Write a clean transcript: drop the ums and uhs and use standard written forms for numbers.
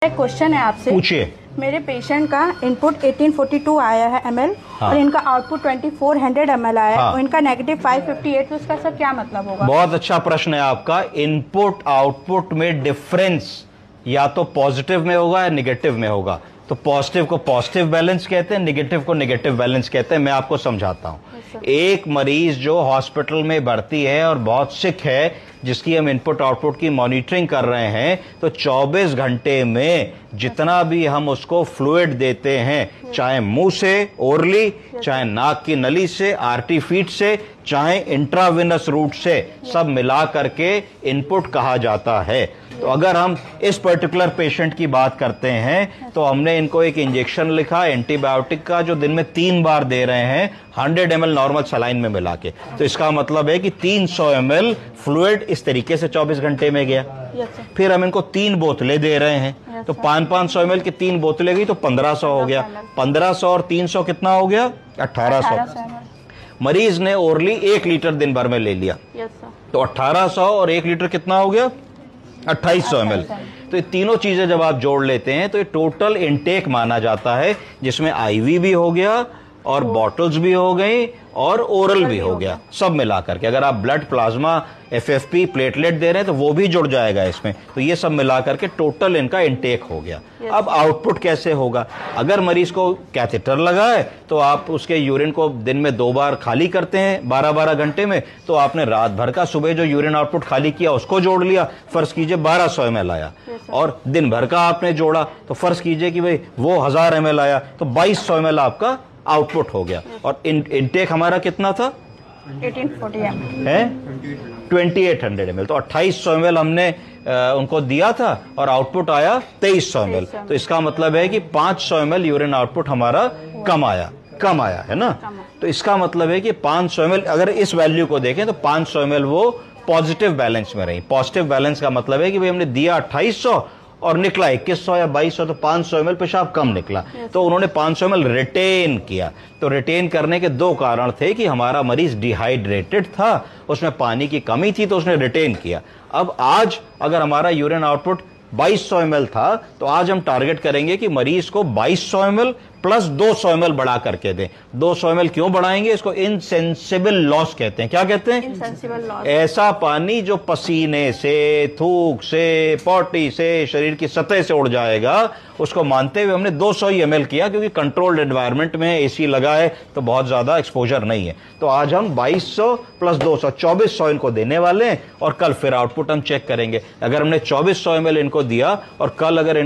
एक क्वेश्चन है आपसे, पूछिए। मेरे पेशेंट का इनपुट 1842 आया है ml हाँ। और इनका आउटपुट 2400 ml आया है हाँ। और इनका नेगेटिव 558, तो उसका सर क्या मतलब होगा? बहुत अच्छा प्रश्न है आपका। इनपुट आउटपुट में डिफरेंस या तो पॉजिटिव में होगा या निगेटिव में होगा। तो पॉजिटिव को पॉजिटिव बैलेंस कहते हैं, निगेटिव को निगेटिव बैलेंस कहते हैं। मैं आपको समझाता हूं। एक मरीज जो हॉस्पिटल में भर्ती है और बहुत सिक है, जिसकी हम इनपुट आउटपुट की मॉनिटरिंग कर रहे हैं, तो 24 घंटे में जितना भी हम उसको फ्लूइड देते हैं, चाहे मुंह से ओरली, चाहे नाक की नली से, आरटी फीट से, चाहे इंट्रावेनस रूट से, सब मिला करके इनपुट कहा जाता है। तो अगर हम इस पर्टिकुलर पेशेंट की बात करते हैं तो हमने इनको एक इंजेक्शन लिखा एंटीबायोटिक का, जो दिन में 3 बार दे रहे हैं 100 ml नॉर्मल सलाइन में मिला के। तो इसका मतलब है कि 300 ml फ्लूइड इस तरीके से 24 घंटे में गया। फिर हम इनको 3 बोतलें दे रहे हैं, तो 500 ml की 3 बोतलें गई तो 1500 हो गया। 1500 और 300 कितना हो गया? 1800। मरीज ने ओरली 1 लीटर दिन भर में ले लिया, तो 1800 और 1 लीटर कितना हो गया? 2800 ml। तो ये तीनों चीजें जब आप जोड़ लेते हैं तो ये टोटल इनटेक माना जाता है, जिसमें आईवी भी हो गया और बॉटल्स भी हो गई और ओरल भी हो गया, सब मिला करके। अगर आप ब्लड, प्लाज्मा, एफएफपी, प्लेटलेट दे रहे हैं तो वो भी जुड़ जाएगा इसमें। तो ये सब मिला करके टोटल इनका इनटेक हो गया। अब आउटपुट कैसे होगा? अगर मरीज को कैथेटर लगा है तो आप उसके यूरिन को दिन में 2 बार खाली करते हैं 12-12 घंटे में, तो आपने रात भर का सुबह जो यूरिन आउटपुट खाली किया उसको जोड़ लिया। फर्ज कीजिए 1200 ml आया, और दिन भर का आपने जोड़ा तो फर्ज कीजिए कि भाई वो 1000 ml आया, तो 2200 ml आपका आउटपुट हो गया। और इनटेक हमारा कितना था? 1840 ml है 2800 ml। तो 2800 ml हमने उनको दिया था और आउटपुट आया 2300 ml। तो इसका मतलब है कि 500 ml यूरिन आउटपुट हमारा कम आया है ना। तो इसका मतलब है कि 500 ml, अगर इस वैल्यू को देखें तो 500 ml वो पॉजिटिव बैलेंस में रही। पॉजिटिव बैलेंस का मतलब है कि भाई हमने दिया 2800 और निकला 2100 या 2200, तो 500 ml पेशाब कम निकला। तो उन्होंने 500 ml रिटेन किया। तो रिटेन करने के 2 कारण थे कि हमारा मरीज डिहाइड्रेटेड था, उसमें पानी की कमी थी, तो उसने रिटेन किया। अब आज अगर हमारा यूरिन आउटपुट 2200 ml था, तो आज हम टारगेट करेंगे कि मरीज को 2200 ml प्लस 200 ml बढ़ा करके दें। 200 ml क्यों बढ़ाएंगे? इसको इनसेंसिबल लॉस कहते हैं। क्या कहते हैं? Insensible loss. ऐसा ऐसा पानी जो पसीने से, थूक से, पॉटी से, शरीर की सतह से उड़ जाएगा, उसको मानते हुए हमने 200 ml किया, क्योंकि कंट्रोल्ड एनवायरनमेंट में एसी लगा है तो बहुत ज्यादा एक्सपोजर नहीं है। तो आज हम 2200 प्लस 200 2400 इनको देने वाले हैं, और कल फिर आउटपुट हम चेक करेंगे। अगर हमने 2400 ml इनको दिया और कल अगर